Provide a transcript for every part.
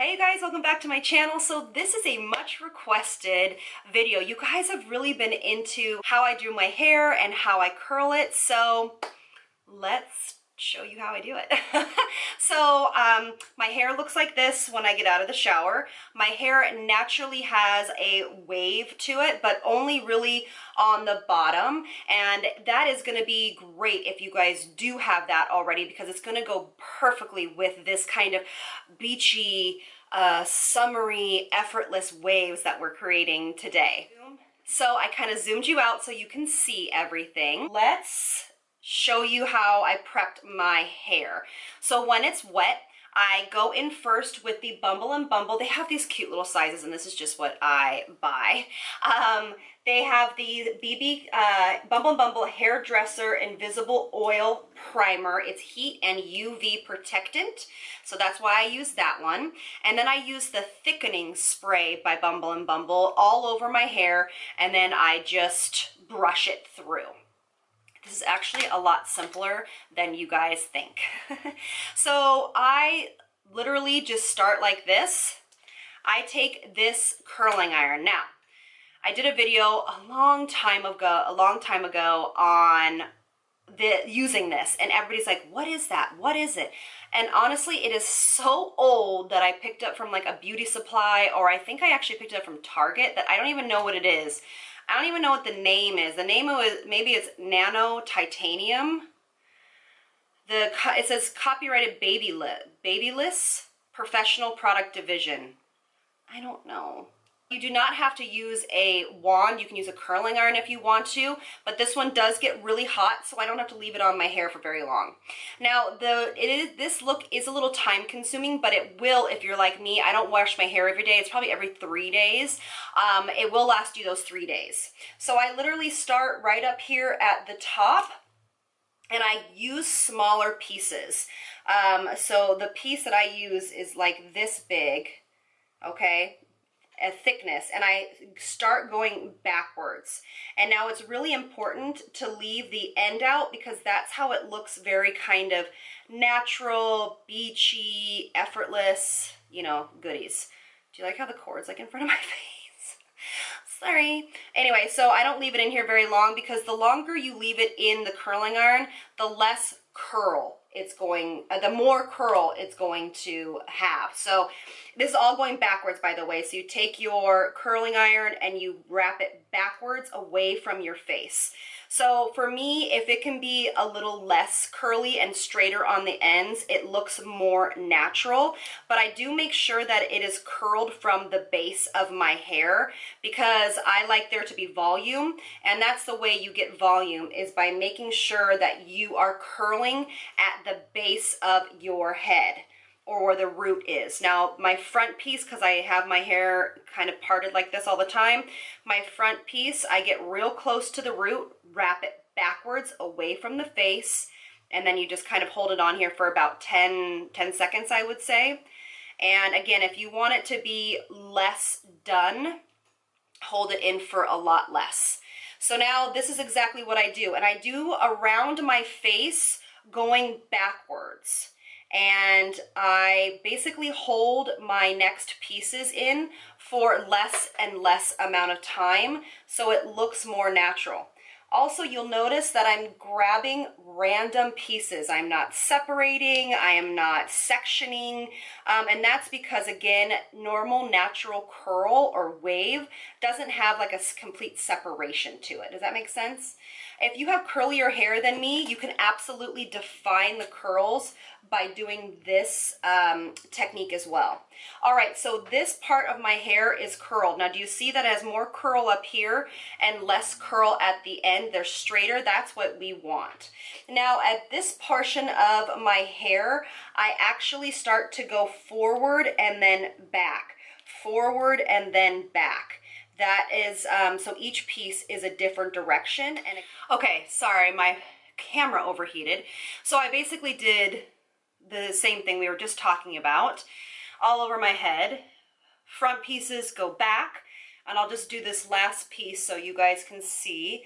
Hey guys, welcome back to my channel. So this is a much requested video. You guys have really been into how I do my hair and how I curl it. So let's show you how I do it. So my hair looks like this when I get out of the shower. My hair naturally has a wave to it, but only really on the bottom. And that is gonna be great if you guys do have that already, because it's gonna go perfectly with this kind of beachy, summery, effortless waves that we're creating today. So I kind of zoomed you out so you can see everything. Let's show you how I prepped my hair. So when it's wet, I go in first with the Bumble and Bumble. They have these cute little sizes, and this is just what I buy. They have the Bumble and Bumble Hairdresser Invisible Oil Primer. It's heat and UV protectant, so that's why I use that one. And then I use the thickening spray by Bumble and Bumble all over my hair, and then I just brush it through. This is actually a lot simpler than you guys think. So I literally just start like this. I take this curling iron. Now, I did a video a long time ago on using this, and everybody's like, what is that? What is it? And honestly, it is so old that I picked up from like a beauty supply, or I think I actually picked it up from Target, that I don't even know what it is. I don't even know what the name is. The name of it, maybe it's nano titanium. It says copyrighted Babyless Professional Product Division. I don't know. You do not have to use a wand. You can use a curling iron if you want to, but this one does get really hot, so I don't have to leave it on my hair for very long. Now, this look is a little time consuming, but it will, if you're like me. I don't wash my hair every day. It's probably every 3 days. It will last you those 3 days. So I literally start right up here at the top, and I use smaller pieces. So the piece that I use is like this big, okay? A thickness, and I start going backwards. And now it's really important to leave the end out, because that's how it looks very kind of natural, beachy, effortless, you know, goodies. Do you like how the cord's like in front of my face? Sorry. Anyway, so I don't leave it in here very long, because the longer you leave it in the curling iron, the less curl it's going, the more curl it's going to have. So this is all going backwards, by the way. So you take your curling iron and you wrap it backwards away from your face. So for me, if it can be a little less curly and straighter on the ends, it looks more natural. But I do make sure that it is curled from the base of my hair, because I like there to be volume. And that's the way you get volume, is by making sure that you are curling at the base of your head, or where the root is. Now, my front piece, because I have my hair kind of parted like this all the time, my front piece, I get real close to the root, wrap it backwards away from the face, and then you just kind of hold it on here for about 10 seconds, I would say. And again, if you want it to be less done, hold it in for a lot less. So now this is exactly what I do. And I do around my face going backwards. And I basically hold my next pieces in for less and less amount of time, so it looks more natural. Also, you'll notice that I'm grabbing random pieces. I'm not separating, I am not sectioning, and that's because, again, normal natural curl or wave doesn't have like a complete separation to it. Does that make sense? If you have curlier hair than me, you can absolutely define the curls by doing this technique as well. All right, so this part of my hair is curled. Now, do you see that it has more curl up here and less curl at the end? They're straighter. That's what we want. Now, at this portion of my hair, I actually start to go forward and then back, forward and then back. That is, so each piece is a different direction. And okay, sorry, my camera overheated. So I basically did the same thing we were just talking about, all over my head. Front pieces go back, and I'll just do this last piece so you guys can see.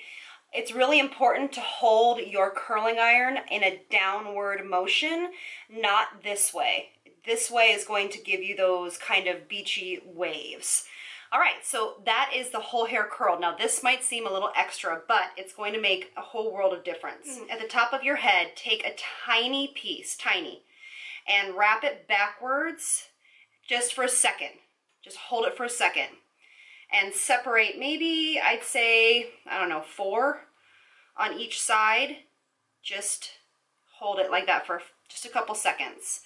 It's really important to hold your curling iron in a downward motion, not this way. this way is going to give you those kind of beachy waves. All right, so that is the whole hair curled. Now this might seem a little extra, but it's going to make a whole world of difference. At the top of your head, take a tiny piece, tiny, and wrap it backwards just for a second. Just hold it for a second. And separate maybe, I'd say, I don't know, 4 on each side. Just hold it like that for just a couple seconds.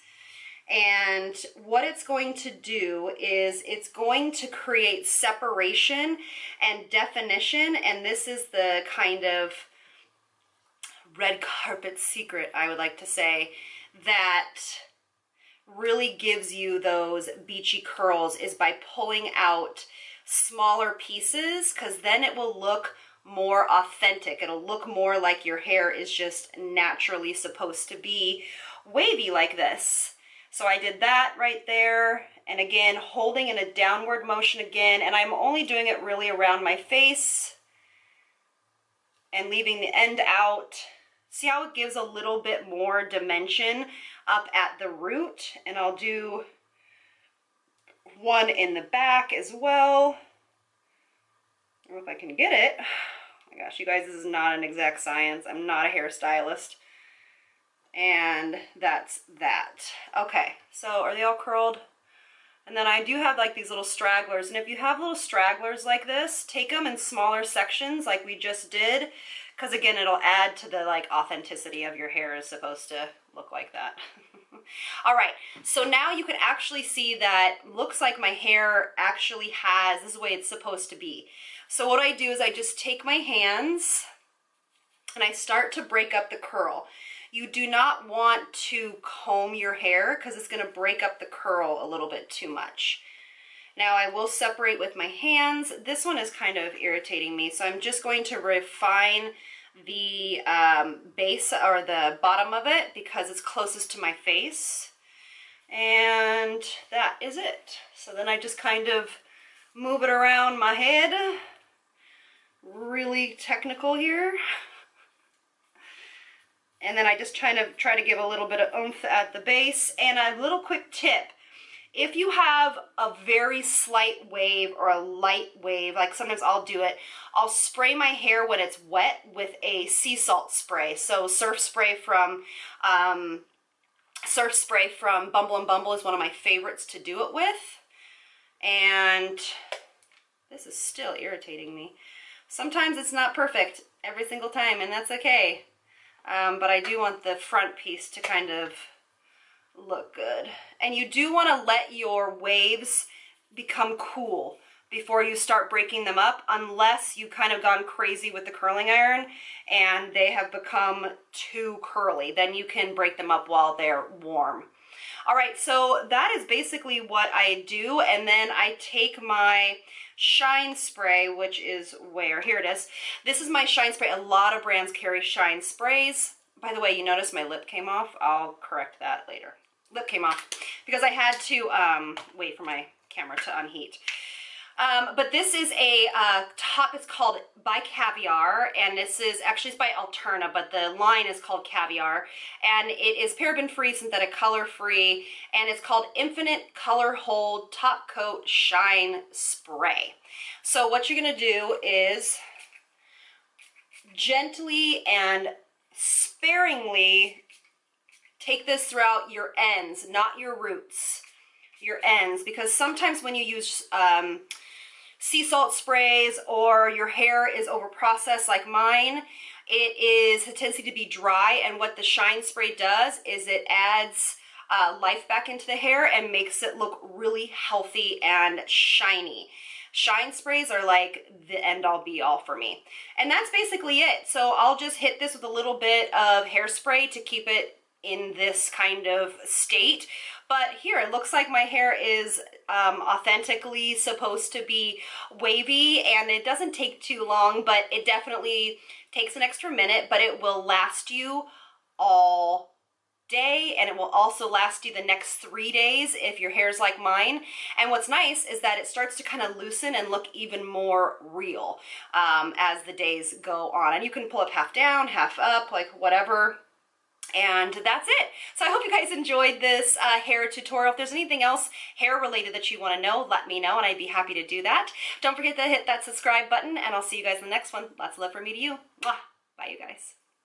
And what it's going to do is it's going to create separation and definition, and this is the kind of red carpet secret, I would like to say, that really gives you those beachy curls is by pulling out smaller pieces, because then it will look more authentic. It'll look more like your hair is just naturally supposed to be wavy like this. So I did that right there, and again, holding in a downward motion again, and I'm only doing it really around my face and leaving the end out. See how it gives a little bit more dimension up at the root, and I'll do one in the back as well. I don't know if I can get it. Oh my gosh, you guys, this is not an exact science. I'm not a hairstylist. And that's that. Okay, so are they all curled? And then I do have like these little stragglers, and if you have little stragglers like this, take them in smaller sections like we just did, because again, it'll add to the like authenticity of your hair is supposed to look like that. All right, so now you can actually see that looks like my hair actually has, this is the way it's supposed to be. So what I do is I just take my hands and I start to break up the curl. You do not want to comb your hair because it's going to break up the curl a little bit too much. Now I will separate with my hands. This one is kind of irritating me, so I'm just going to refine the base or the bottom of it because it's closest to my face. And that is it. So then I just kind of move it around my head. Really technical here. And then I just try to give a little bit of oomph at the base. And a little quick tip, if you have a very slight wave or a light wave, like sometimes I'll do it, I'll spray my hair when it's wet with a sea salt spray. So surf spray from Bumble and Bumble is one of my favorites to do it with. And this is still irritating me. Sometimes it's not perfect every single time, and that's okay. But I do want the front piece to kind of look good. And you do want to let your waves become cool before you start breaking them up, unless you kind of gone crazy with the curling iron and they have become too curly. Then you can break them up while they're warm. All right, so that is basically what I do. And then I take my shine spray, which is where, here it is. This is my shine spray. A lot of brands carry shine sprays. By the way, you notice my lip came off. I'll correct that later. Lip came off because I had to wait for my camera to unheat. But this is a top, it's called by Caviar, and this is actually, it's by Alterna, but the line is called Caviar, and it is paraben-free, synthetic color-free, and it's called Infinite Color Hold Top Coat Shine Spray. So what you're gonna do is gently and sparingly take this throughout your ends, not your roots, your ends, because sometimes when you use sea salt sprays or your hair is over processed like mine, it is a tendency to be dry, and what the shine spray does is it adds life back into the hair and makes it look really healthy and shiny. Shine sprays are like the end all be all for me. And that's basically it. So I'll just hit this with a little bit of hairspray to keep it in this kind of state. But here, it looks like my hair is authentically supposed to be wavy, and it doesn't take too long, but it definitely takes an extra minute, but it will last you all day, and it will also last you the next 3 days if your hair's like mine. And what's nice is that it starts to kind of loosen and look even more real as the days go on. And you can pull it half down, half up, like whatever And that's it. So I hope you guys enjoyed this hair tutorial. If there's anything else hair related that you want to know, let me know and I'd be happy to do that. Don't forget to hit that subscribe button and I'll see you guys in the next one. Lots of love from me to you. Mwah. Bye, you guys.